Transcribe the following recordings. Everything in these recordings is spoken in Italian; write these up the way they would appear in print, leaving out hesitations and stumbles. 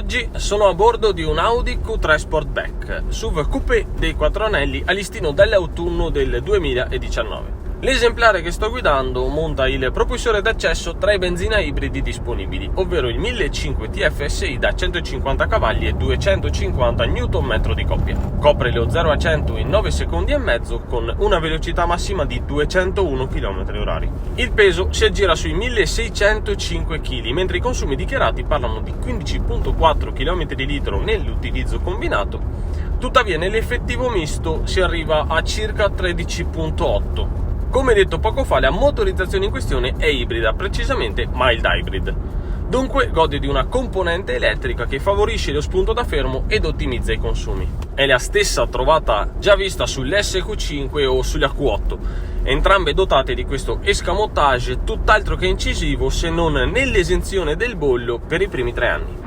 Oggi sono a bordo di un Audi Q3 Sportback, SUV coupé dei 4 anelli a listino dall'autunno del 2019. L'esemplare che sto guidando monta il propulsore d'accesso tra i benzina ibridi disponibili, ovvero il 1500 TFSI da 150 cavalli e 250 Nm di coppia. Copre lo 0 a 100 in 9 secondi e mezzo con una velocità massima di 201 km/h. Il peso si aggira sui 1605 kg, mentre i consumi dichiarati parlano di 15,4 km/l nell'utilizzo combinato. Tuttavia nell'effettivo misto si arriva a circa 13,8. Come detto poco fa, la motorizzazione in questione è ibrida, precisamente mild hybrid. Dunque gode di una componente elettrica che favorisce lo spunto da fermo ed ottimizza i consumi. È la stessa trovata già vista sull'SQ5 o sulla Q8, entrambe dotate di questo escamotage tutt'altro che incisivo, se non nell'esenzione del bollo per i primi 3 anni.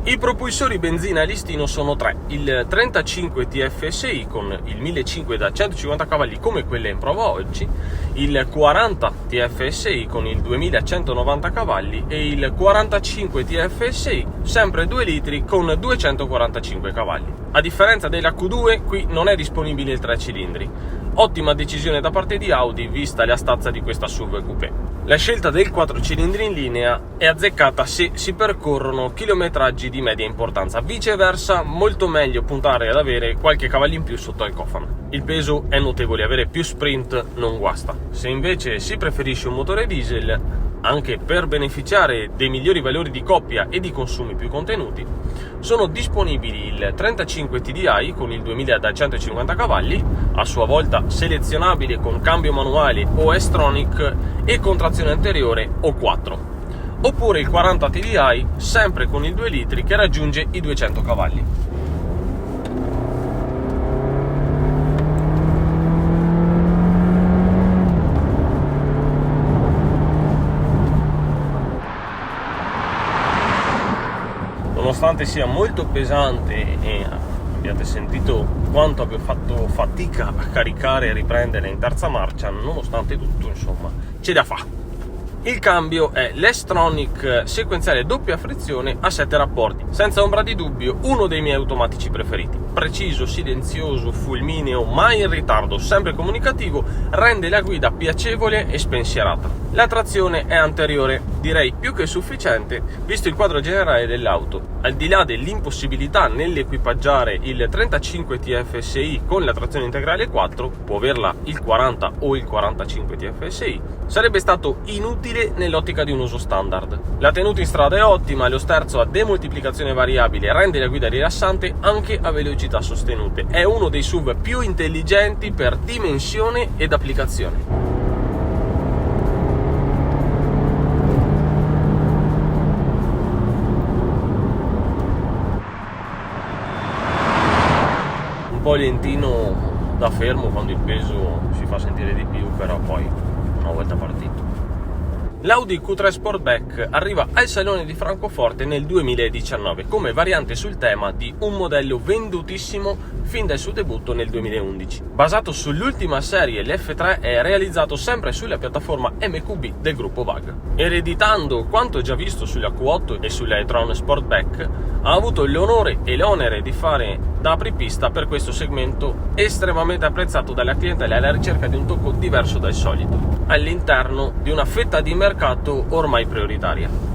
I propulsori benzina a listino sono 3, il 35 TFSI con il 1500 da 150 cavalli come quelle in prova oggi, il 40 TFSI con il 2190 cavalli e il 45 TFSI, sempre 2 litri con 245 cavalli. A differenza della Q2, qui non è disponibile il 3 cilindri. Ottima decisione da parte di Audi vista la stazza di questa SUV coupé. La scelta del 4 cilindri in linea è azzeccata se si percorrono chilometraggi di media importanza, viceversa molto meglio puntare ad avere qualche cavallo in più sotto al cofano. Il peso è notevole, avere più sprint non guasta. Se invece si preferisce un motore diesel, anche per beneficiare dei migliori valori di coppia e di consumi più contenuti, sono disponibili il 35 TDI con il 2000 da 150 cavalli, a sua volta selezionabile con cambio manuale o S-Tronic e con trazione anteriore o 4, oppure il 40 TDI sempre con il 2 litri che raggiunge i 200 cavalli. Nonostante sia molto pesante e abbiate sentito quanto abbia fatto fatica a caricare e riprendere in terza marcia, nonostante tutto, insomma, ce la fa. Il cambio è l'S-Tronic sequenziale doppia frizione a 7 rapporti, senza ombra di dubbio uno dei miei automatici preferiti. Preciso, silenzioso, fulmineo, mai in ritardo, sempre comunicativo, rende la guida piacevole e spensierata. La trazione è anteriore, direi più che sufficiente, visto il quadro generale dell'auto. Al di là dell'impossibilità nell'equipaggiare il 35 TFSI con la trazione integrale 4, può averla il 40 o il 45 TFSI, sarebbe stato inutile nell'ottica di un uso standard. La tenuta in strada è ottima, lo sterzo a demoltiplicazione variabile rende la guida rilassante anche a velocità sostenute. È uno dei SUV più intelligenti per dimensione ed applicazione. Un po' lentino da fermo quando il peso si fa sentire di più, però poi una volta partito. L'Audi Q3 Sportback arriva al Salone di Francoforte nel 2019 come variante sul tema di un modello vendutissimo fin dal suo debutto nel 2011. Basato sull'ultima serie, l'F3 è realizzato sempre sulla piattaforma MQB del gruppo VAG. Ereditando quanto già visto sulla Q8 e sulla e-tron Sportback, ha avuto l'onore e l'onere di fare da apripista per questo segmento estremamente apprezzato dalla clientela alla ricerca di un tocco diverso dal solito, all'interno di una fetta di mercato ormai prioritaria.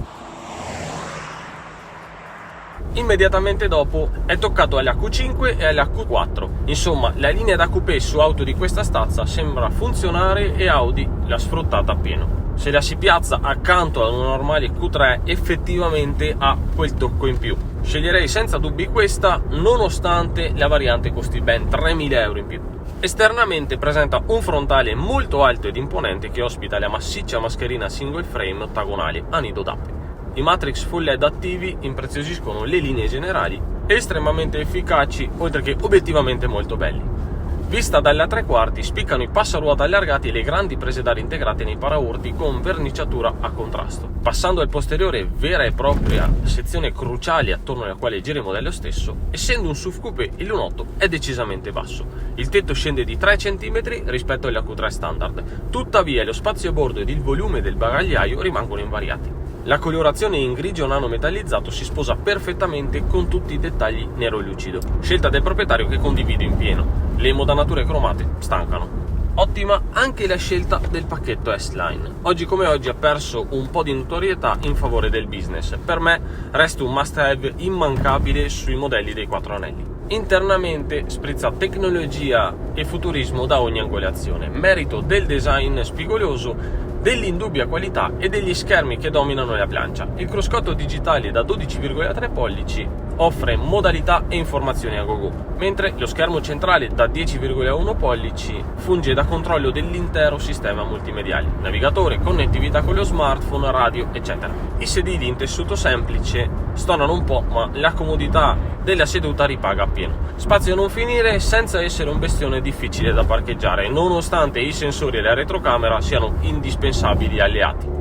Immediatamente dopo è toccato alla Q5 e alla Q4. Insomma, la linea da coupé su auto di questa stazza sembra funzionare e Audi l'ha sfruttata appieno. Se la si piazza accanto ad una normale Q3 effettivamente ha quel tocco in più. Sceglierei senza dubbi questa, nonostante la variante costi ben 3.000 euro in più. Esternamente presenta un frontale molto alto ed imponente che ospita la massiccia mascherina single frame ottagonale a nido d'ape. I Matrix Full LED attivi impreziosiscono le linee generali, estremamente efficaci oltre che obiettivamente molto belli. Vista dalla 3/4 spiccano i passaruota allargati e le grandi prese d'aria integrate nei paraurti con verniciatura a contrasto. Passando al posteriore, vera e propria sezione cruciale attorno alla quale gira il modello stesso, essendo un SUV coupé il lunotto è decisamente basso. Il tetto scende di 3 cm rispetto alla Q3 standard, tuttavia lo spazio a bordo ed il volume del bagagliaio rimangono invariati. La colorazione in grigio nano metallizzato si sposa perfettamente con tutti i dettagli nero lucido. Scelta del proprietario che condivido in pieno. Le modanature cromate stancano. Ottima anche la scelta del pacchetto S-Line. Oggi come oggi ha perso un po' di notorietà in favore del business. Per me resta un must-have immancabile sui modelli dei 4 anelli. Internamente sprizza tecnologia e futurismo da ogni angolazione, merito del design spigoloso, dell'indubbia qualità e degli schermi che dominano la plancia. Il cruscotto digitale da 12,3 pollici offre modalità e informazioni a gogo, mentre lo schermo centrale da 10,1 pollici funge da controllo dell'intero sistema multimediale, navigatore, connettività con lo smartphone, radio, eccetera. I sedili in tessuto semplice stonano un po', ma la comodità della seduta ripaga appieno. Spazio a non finire senza essere un bestione difficile da parcheggiare, nonostante i sensori e la retrocamera siano indispensabili alleati.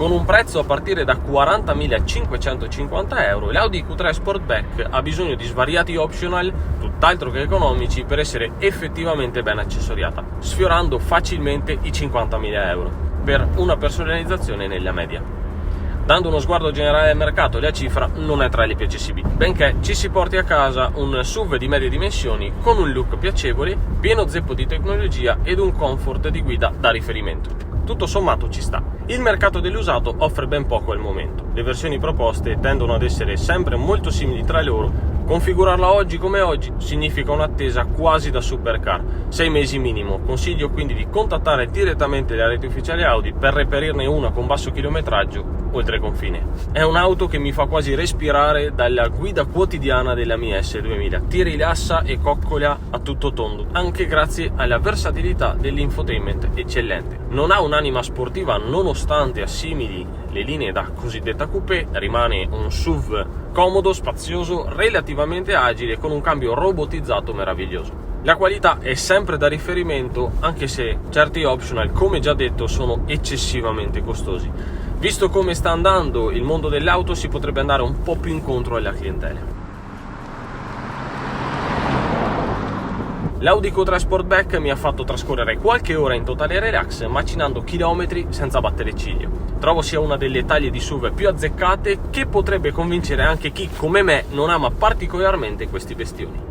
Con un prezzo a partire da 40.550 euro, l'Audi Q3 Sportback ha bisogno di svariati optional, tutt'altro che economici, per essere effettivamente ben accessoriata, sfiorando facilmente i 50.000 euro, per una personalizzazione nella media. Dando uno sguardo generale al mercato, la cifra non è tra le più accessibili, benché ci si porti a casa un SUV di medie dimensioni con un look piacevole, pieno zeppo di tecnologia ed un comfort di guida da riferimento. Tutto sommato ci sta. Il mercato dell'usato offre ben poco al momento. Le versioni proposte tendono ad essere sempre molto simili tra loro. Configurarla oggi come oggi significa un'attesa quasi da supercar, 6 mesi minimo. Consiglio quindi di contattare direttamente la rete ufficiale Audi per reperirne una con basso chilometraggio oltre confine. È un'auto che mi fa quasi respirare dalla guida quotidiana della mia S2000. Ti rilassa e coccola a tutto tondo, anche grazie alla versatilità dell'infotainment eccellente. Non ha un'anima sportiva nonostante assimili le linee da cosiddetta coupé, rimane un SUV comodo, spazioso, relativamente agile, con un cambio robotizzato meraviglioso. La qualità è sempre da riferimento, anche se certi optional, come già detto, sono eccessivamente costosi. Visto come sta andando il mondo dell'auto, si potrebbe andare un po' più incontro alla clientela. L'Audi Q3 Sportback mi ha fatto trascorrere qualche ora in totale relax, macinando chilometri senza battere ciglio. Trovo sia una delle taglie di SUV più azzeccate, che potrebbe convincere anche chi, come me, non ama particolarmente questi bestioni.